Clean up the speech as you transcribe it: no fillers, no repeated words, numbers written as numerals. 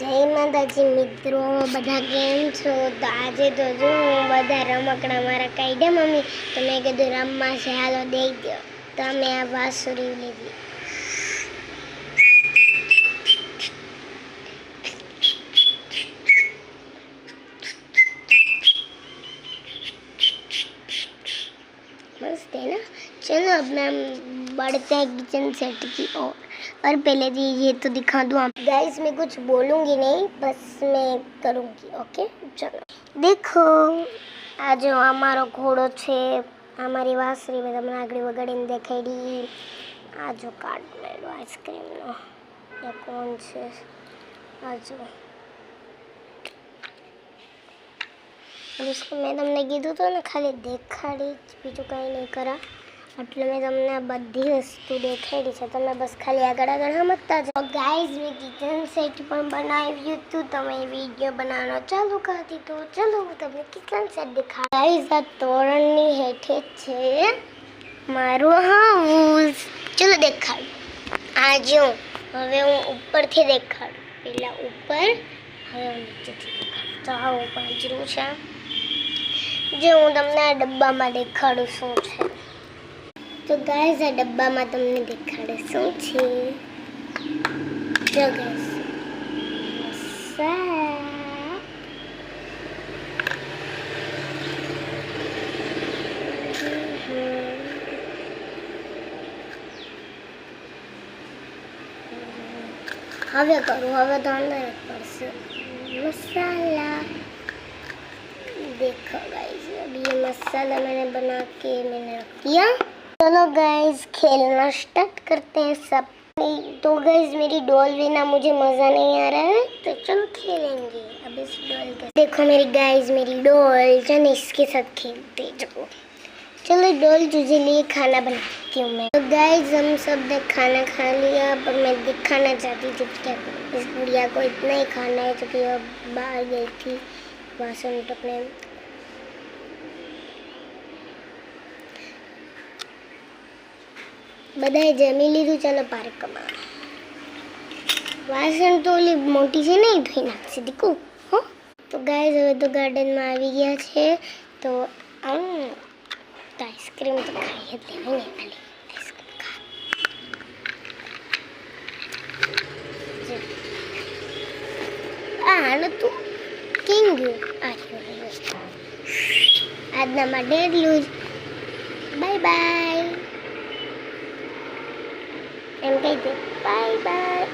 જય માતાજી મિત્રો, બધા કેમ છો? તો આજે તો જો હું બધા રમકડા મારા કાઢ્યા મમ્મી, તો મેં કીધું રમવા છે, હાલો દઈ દો. તો અમે આ વાસુરી લીધી. मस्त है ना। चलो अब मैं बढ़ते हैं किचन सेट की ओर। और पहले भी ये तो दिखा दूँ आप गाइस, मैं कुछ बोलूँगी नहीं, बस मैं करूँगी। ओके चलो देखो, आज हमारो घोड़ो छे, हमारी वासरी में તમને આગળ વગાડીને દેખાડી. આ જો કાર્ડ મેળો આઈસ્ક્રીમનો, એ કોણ છે? આ જો उसको मैं તમને કીધું તો ને ખાલી દેખાડી, બીજું કંઈ નહીં કરા. એટલે મેં તમને આ બધી વસ્તુ દેખાડી છે, તમે બસ ખાલી આગળ આગળ સમજતા જાઓ. ગાઈઝ મેં કિચન સેટ પણ બનાવ્યું હતું, તમે વિડીયો બનાવવાનો ચાલુ કરતી તો ચલો હું તમને કિચન સેટ દેખાડ. ગાઈઝ આ તોરણની હેઠે છે મારું હાઉસ. ચલો દેખાડ. આ જો હવે હું ઉપરથી દેખાડું, પહેલાં ઉપર, હવે હું નીચેથી દેખાડું. તો આવું પાંજરું છે. જો હું તમને આ ડબ્બામાં દેખાડું શું છે. તો ગાઈઝ આ ડબ્બામાં તમને દેખાડે શું છે. જો ગાઈઝ હવે કરું, હવે તો અંદર પડશે मसाला. देखो गाइस अभी ये मसाला मैंने बना के मैंने रख दिया. चलो गाइस खेलना स्टार्ट करते हैं सब. तो गाइस मेरी डॉल बिना मुझे मज़ा नहीं आ रहा है, तो चलो खेलेंगे अब इस डॉल के. देखो मेरी गाइस, मेरी डॉल चल इसके साथ खेलते जाओ. चलो डॉल तुझे लिए खाना बनाती हूँ मैं. तो गाइस हम सब ने खाना खा लिया, पर मैं दिखाना चाहती थी क्या इस गुड़िया को इतना ही खाना है, क्योंकि वो बाहर गई थी वासन टपने. બધાએ જમી લીધું, ચાલો પાર્કમાં. વાસણ તો ઓલી મોટી છે નહીં, ધોઈ નાખશે દીકુ. હો તો ગાઈઝ હવે તો ગાર્ડનમાં આવી ગયા છે. તો આઈસ્ક્રીમ તો ખાઈ જ લેવાય ને, ખાલી આઈસ્ક્રીમ ખા. હાલો તું કેમ ગયું? આજના માટે એટલું જ. બાય બાય એમ કહી દે. Bye bye.